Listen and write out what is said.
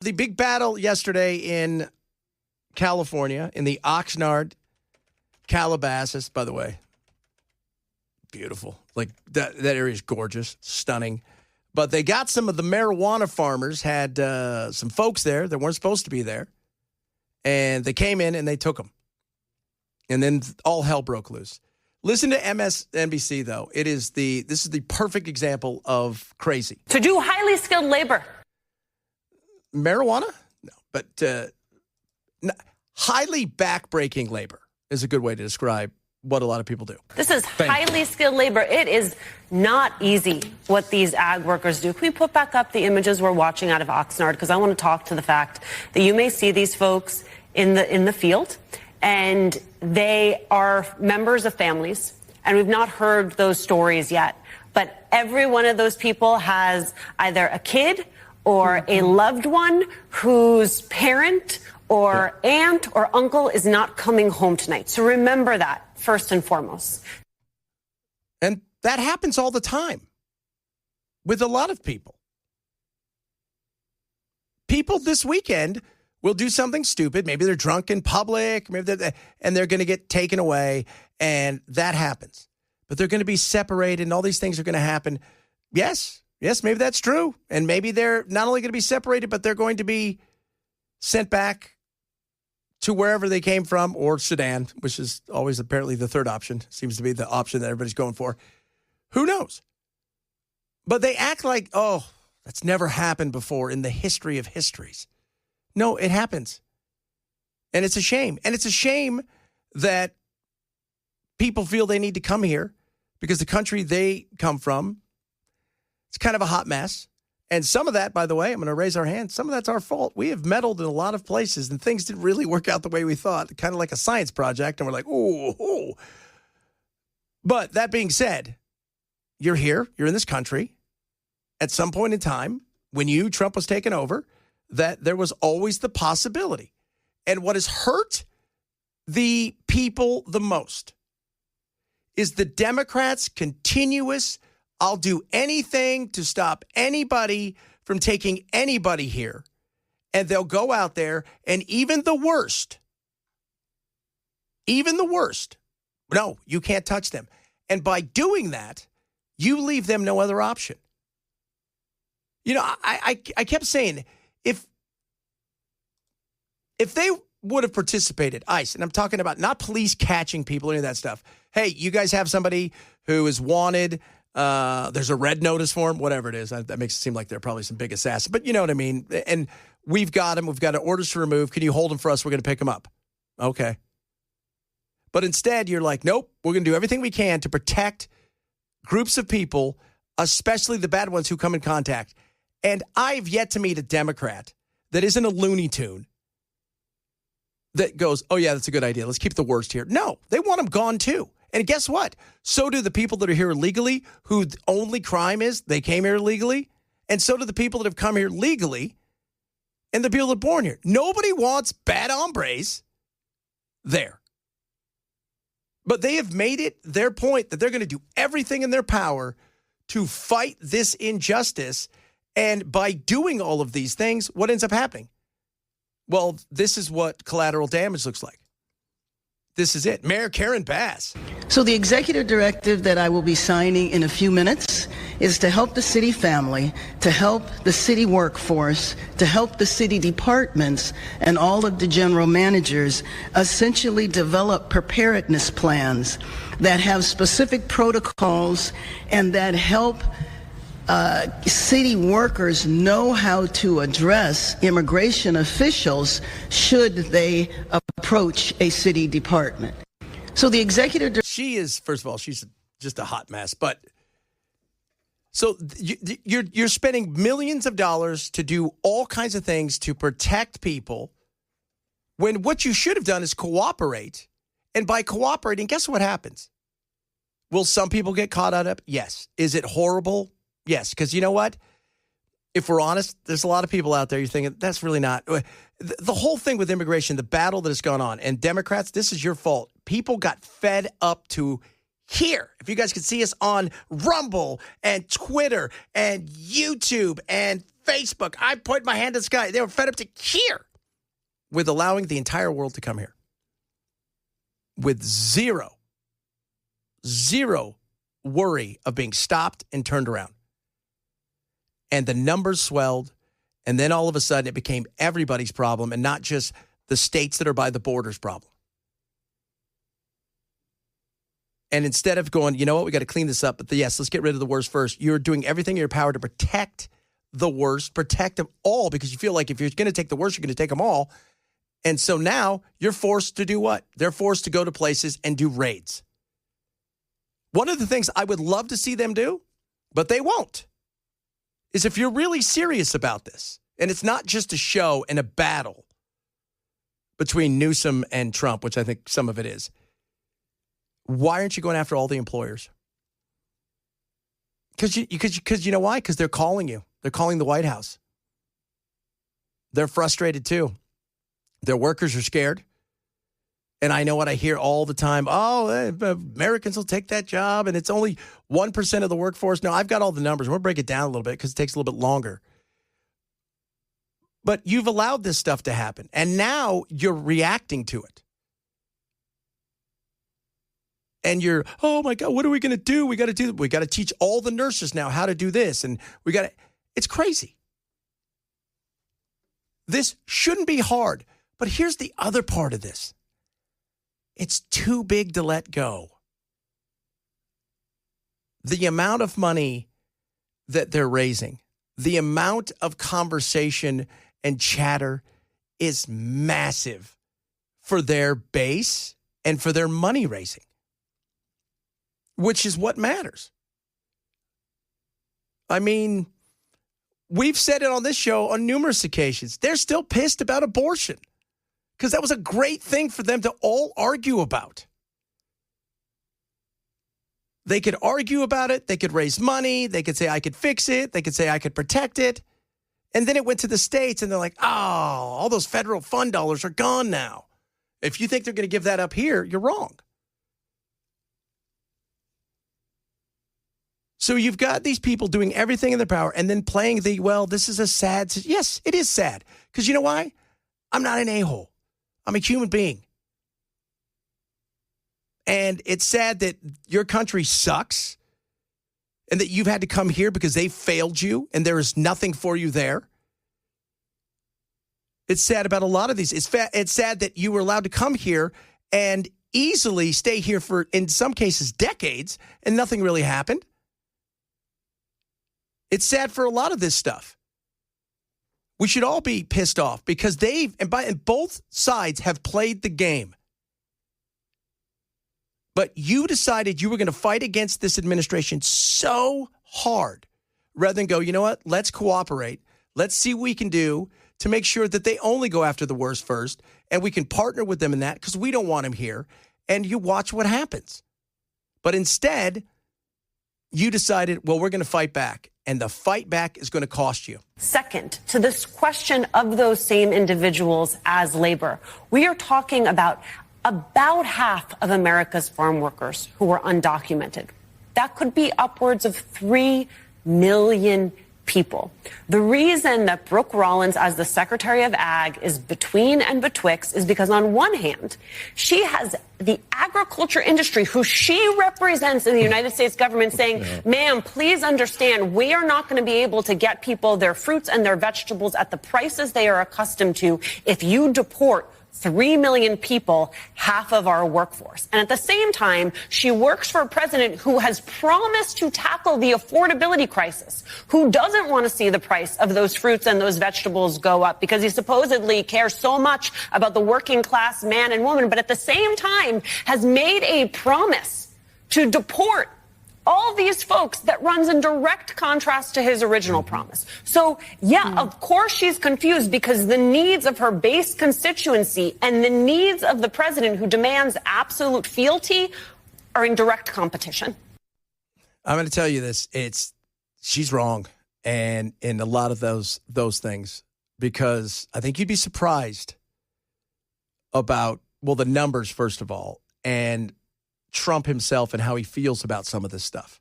The big battle yesterday in California, in the Oxnard, Calabasas, by the way. Beautiful. Like, that area is gorgeous, stunning. But they got some of the marijuana farmers, had some folks there that weren't supposed to be there. And they came in and they took them. And then all hell broke loose. Listen to MSNBC, though. This is the perfect example of crazy. To do highly skilled labor. Marijuana? No. But highly backbreaking labor is a good way to describe what a lot of people do. This is highly skilled labor. It is not easy what these ag workers do. Can we put back up the images we're watching out of Oxnard? Because I want to talk to the fact that you may see these folks in the field, and they are members of families, and we've not heard those stories yet. But every one of those people has either a kid or a loved one whose parent or aunt or uncle is not coming home tonight. So remember that first and foremost. And that happens all the time with a lot of people. People this weekend will do something stupid. Maybe they're drunk in public, and they're going to get taken away, and that happens. But they're going to be separated, and all these things are going to happen. Yes, maybe that's true. And maybe they're not only going to be separated, but they're going to be sent back to wherever they came from, or Sudan, which is always apparently the third option. Seems to be the option that everybody's going for. Who knows? But they act like, oh, that's never happened before in the history of histories. No, it happens. And it's a shame. And it's a shame that people feel they need to come here because the country they come from, it's kind of a hot mess. And some of that, by the way, I'm going to raise our hands, some of that's our fault. We have meddled in a lot of places, and things didn't really work out the way we thought, kind of like a science project, and we're like, oh. But that being said, you're here, you're in this country. At some point in time, when Trump was taken over, that there was always the possibility. And what has hurt the people the most is the Democrats' continuous, I'll do anything to stop anybody from taking anybody here. And they'll go out there, and even the worst, no, you can't touch them. And by doing that, you leave them no other option. You know, I kept saying, if they would have participated, ICE, and I'm talking about not police catching people, any of that stuff. Hey, you guys have somebody who is wanted. There's a red notice for him, whatever it is. That makes it seem like they're probably some big assassin. But you know what I mean? And we've got him. We've got orders to remove. Can you hold him for us? We're going to pick him up. Okay. But instead, you're like, nope, we're going to do everything we can to protect groups of people, especially the bad ones who come in contact. And I've yet to meet a Democrat that isn't a Looney Tune that goes, oh, yeah, that's a good idea. Let's keep the worst here. No, they want them gone, too. And guess what? So do the people that are here illegally, whose only crime is they came here illegally. And so do the people that have come here legally and the people that are born here. Nobody wants bad hombres there. But they have made it their point that they're going to do everything in their power to fight this injustice. And by doing all of these things, what ends up happening? Well, this is what collateral damage looks like. This is it. Mayor Karen Bass. So the executive directive that I will be signing in a few minutes is to help the city family, to help the city workforce, to help the city departments and all of the general managers essentially develop preparedness plans that have specific protocols and that help city workers know how to address immigration officials should they approach a city department. So the executive... She is, first of all, she's just a hot mess. But so you're spending millions of dollars to do all kinds of things to protect people when what you should have done is cooperate. And by cooperating, guess what happens? Will some people get caught out of it? Yes. Is it horrible? Yes, because you know what? If we're honest, there's a lot of people out there you're thinking, that's really not. The whole thing with immigration, the battle that has gone on, and Democrats, this is your fault. People got fed up to here. If you guys could see us on Rumble and Twitter and YouTube and Facebook. I point my hand to the sky. They were fed up to here with allowing the entire world to come here with zero worry of being stopped and turned around. And the numbers swelled. And then all of a sudden it became everybody's problem and not just the states that are by the borders problem. And instead of going, you know what, we got to clean this up, but yes, let's get rid of the worst first. You're doing everything in your power to protect the worst, protect them all, because you feel like if you're going to take the worst, you're going to take them all. And so now you're forced to do what? They're forced to go to places and do raids. One of the things I would love to see them do, but they won't, is if you're really serious about this, and it's not just a show and a battle between Newsom and Trump, which I think some of it is, why aren't you going after all the employers? Because you know why? Because they're calling you. They're calling the White House. They're frustrated too. Their workers are scared. And I know what I hear all the time. Oh, Americans will take that job, and it's only 1% of the workforce. No, I've got all the numbers. We'll break it down a little bit because it takes a little bit longer. But you've allowed this stuff to happen, and now you're reacting to it. And you're, oh my God, what are we going to do? We got to teach all the nurses now how to do this. And it's crazy. This shouldn't be hard. But here's the other part of this. It's too big to let go. The amount of money that they're raising, the amount of conversation and chatter is massive for their base and for their money raising, which is what matters. I mean, we've said it on this show on numerous occasions. They're still pissed about abortion because that was a great thing for them to all argue about. They could argue about it. They could raise money. They could say, I could fix it. They could say, I could protect it. And then it went to the states, and they're like, oh, all those federal fund dollars are gone now. If you think they're going to give that up here, you're wrong. So you've got these people doing everything in their power and then playing this is a sad, yes, it is sad. Because you know why? I'm not an a-hole. I'm a human being. And it's sad that your country sucks and that you've had to come here because they failed you and there is nothing for you there. It's sad about a lot of these. It's sad that you were allowed to come here and easily stay here for, in some cases, decades and nothing really happened. It's sad for a lot of this stuff. We should all be pissed off because and both sides have played the game. But you decided you were going to fight against this administration so hard rather than go, you know what, let's cooperate. Let's see what we can do to make sure that they only go after the worst first, and we can partner with them in that because we don't want them here, and you watch what happens. But instead, you decided, well, we're going to fight back, and the fight back is going to cost you. Second, to this question of those same individuals as labor, we are talking about half of America's farm workers who are undocumented. That could be upwards of 3 million people. The reason that Brooke Rollins, as the Secretary of Ag, is between and betwixt is because on one hand, she has the agriculture industry, who she represents in the United States government, saying, ma'am, please understand, we are not going to be able to get people their fruits and their vegetables at the prices they are accustomed to if you deport 3 million people, half of our workforce. And at the same time, she works for a president who has promised to tackle the affordability crisis, who doesn't want to see the price of those fruits and those vegetables go up because he supposedly cares so much about the working class man and woman, but at the same time has made a promise to deport all these folks that runs in direct contrast to his original promise. So, of course she's confused because the needs of her base constituency and the needs of the president, who demands absolute fealty, are in direct competition. I'm going to tell you this. She's wrong and in a lot of those things, because I think you'd be surprised about, well, the numbers, first of all, and Trump himself and how he feels about some of this stuff.